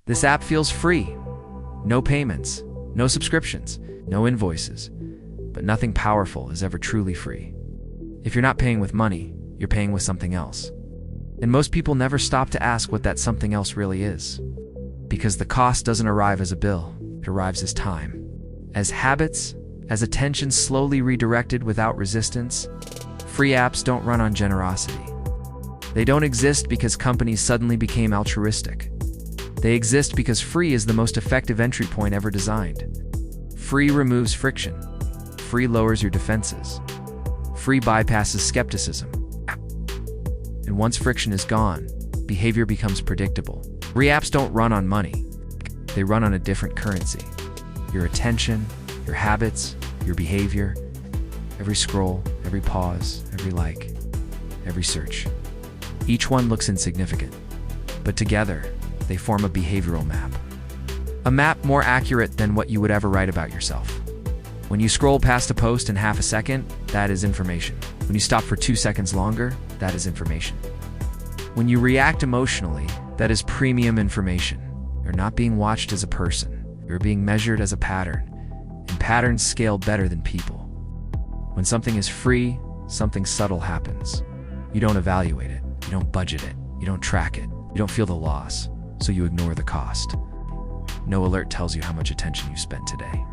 This app feels free. No payments, no subscriptions, no invoices. But nothing powerful is ever truly free. If you're not paying with money, you're paying with something else. And most people never stop to ask what that something else really is. Because the cost doesn't arrive as a bill, it arrives as time. As habits, as attention slowly redirected without resistance. Free apps don't run on generosity. They don't exist because companies suddenly became altruistic. They exist because free is the most effective entry point ever designed. Free removes friction. Free lowers your defenses. Free bypasses skepticism. And once friction is gone, behavior becomes predictable. Free apps don't run on money. They run on a different currency. Your attention, your habits, your behavior. Every scroll, every pause, every like, every search. Each one looks insignificant, but together, they form a behavioral map. A map more accurate than what you would ever write about yourself. When you scroll past a post in half a second, that is information. When you stop for 2 seconds longer, that is information. When you react emotionally, that is premium information. You're not being watched as a person. You're being measured as a pattern. And patterns scale better than people. When something is free, something subtle happens. You don't evaluate it. You don't budget it. You don't track it. You don't feel the loss, so you ignore the cost. No alert tells you how much attention you spent today.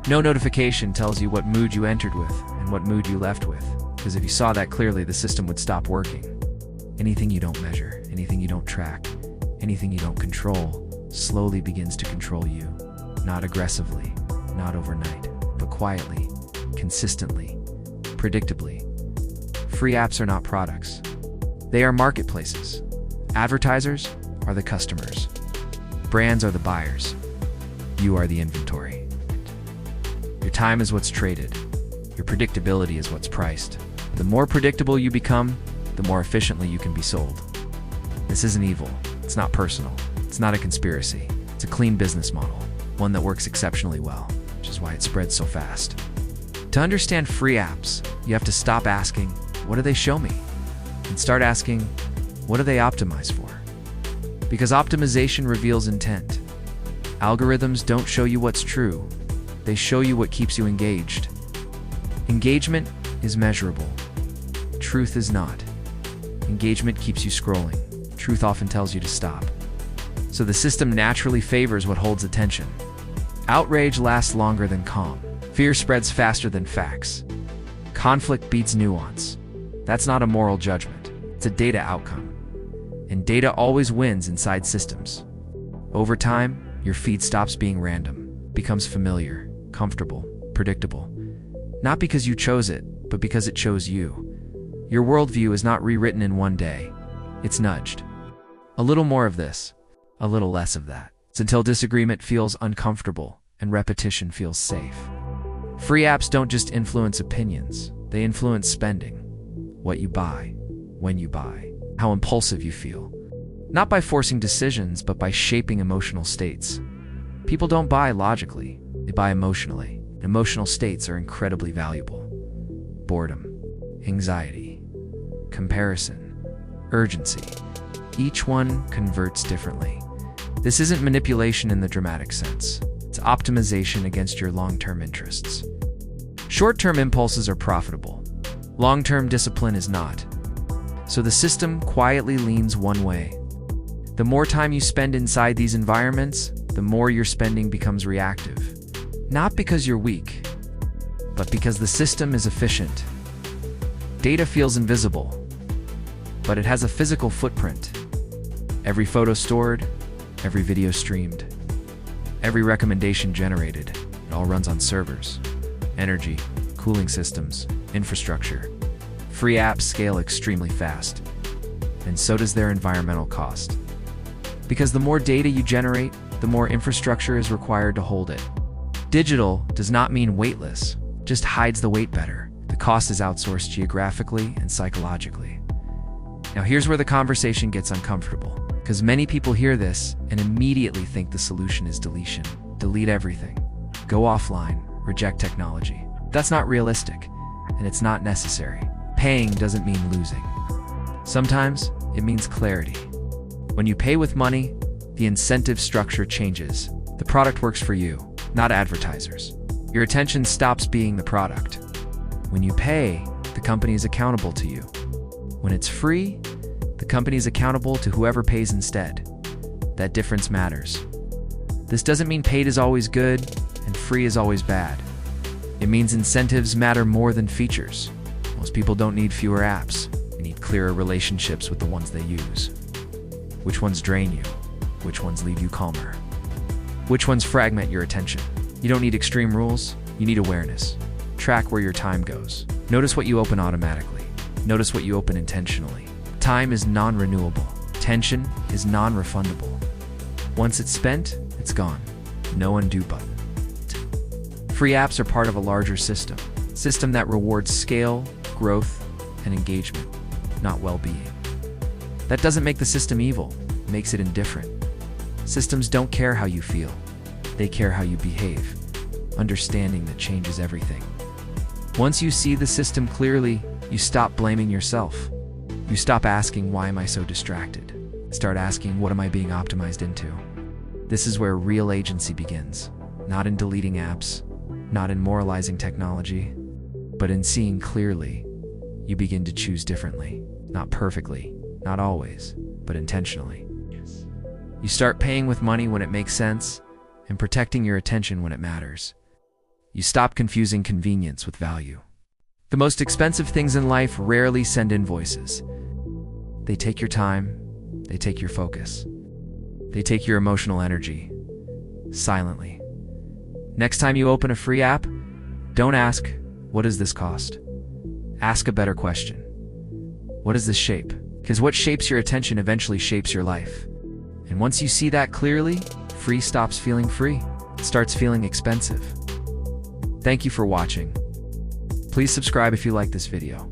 No notification tells you what mood you entered with and what mood you left with, because if you saw that clearly, the system would stop working. Anything you don't measure, anything you don't track, anything you don't control, slowly begins to control you. Not aggressively, not overnight, but quietly, consistently, predictably. Free apps are not products. They are marketplaces. Advertisers are the customers. Brands are the buyers. You are the inventory. Your time is what's traded. Your predictability is what's priced. The more predictable you become, the more efficiently you can be sold. This isn't evil. It's not personal. It's not a conspiracy. It's a clean business model, one that works exceptionally well, which is why it spreads so fast. To understand free apps, you have to stop asking, what do they show me? And start asking, what do they optimize for? Because optimization reveals intent. Algorithms don't show you what's true. They show you what keeps you engaged. Engagement is measurable. Truth is not. Engagement keeps you scrolling. Truth often tells you to stop. So the system naturally favors what holds attention. Outrage lasts longer than calm. Fear spreads faster than facts. Conflict beats nuance. That's not a moral judgment. It's a data outcome. And data always wins inside systems. Over time, your feed stops being random, becomes familiar, comfortable, predictable. Not because you chose it, but because it chose you. Your worldview is not rewritten in one day. It's nudged. A little more of this, a little less of that. It's until disagreement feels uncomfortable and repetition feels safe. Free apps don't just influence opinions, they influence spending. What you buy, when you buy, how impulsive you feel. Not by forcing decisions, but by shaping emotional states. People don't buy logically, they buy emotionally. Emotional states are incredibly valuable. Boredom, anxiety, comparison, urgency. Each one converts differently. This isn't manipulation in the dramatic sense. It's optimization against your long-term interests. Short-term impulses are profitable. Long-term discipline is not. So the system quietly leans one way. The more time you spend inside these environments, the more your spending becomes reactive. Not because you're weak, but because the system is efficient. Data feels invisible, but it has a physical footprint. Every photo stored, every video streamed, every recommendation generated, it all runs on servers, energy, cooling systems, infrastructure. Free apps scale extremely fast, and so does their environmental cost. Because the more data you generate, the more infrastructure is required to hold it. Digital does not mean weightless, just hides the weight better. The cost is outsourced geographically and psychologically. Now here's where the conversation gets uncomfortable, because many people hear this and immediately think the solution is deletion. Delete everything. Go offline. Reject technology. That's not realistic, and it's not necessary. Paying doesn't mean losing. Sometimes it means clarity. When you pay with money, the incentive structure changes. The product works for you, not advertisers. Your attention stops being the product. When you pay, the company is accountable to you. When it's free, the company is accountable to whoever pays instead. That difference matters. This doesn't mean paid is always good and free is always bad. It means incentives matter more than features. Most people don't need fewer apps. They need clearer relationships with the ones they use. Which ones drain you? Which ones leave you calmer? Which ones fragment your attention? You don't need extreme rules, you need awareness. Track where your time goes. Notice what you open automatically. Notice what you open intentionally. Time is non-renewable. Attention is non-refundable. Once it's spent, it's gone. No undo button. Free apps are part of a larger system that rewards scale, growth, and engagement, not well-being. That doesn't make the system evil, it makes it indifferent. Systems don't care how you feel, they care how you behave. Understanding that changes everything. Once you see the system clearly, you stop blaming yourself. You stop asking, why am I so distracted? Start asking, what am I being optimized into? This is where real agency begins. Not in deleting apps, not in moralizing technology, but in seeing clearly. You begin to choose differently. Not perfectly, not always, but intentionally. You start paying with money when it makes sense, and protecting your attention when it matters. You stop confusing convenience with value. The most expensive things in life rarely send invoices. They take your time, they take your focus. They take your emotional energy, silently. Next time you open a free app, don't ask, what does this cost? Ask a better question. What does this shape? Because what shapes your attention eventually shapes your life. And once you see that clearly, free stops feeling free. It starts feeling expensive. Thank you for watching. Please subscribe if you like this video.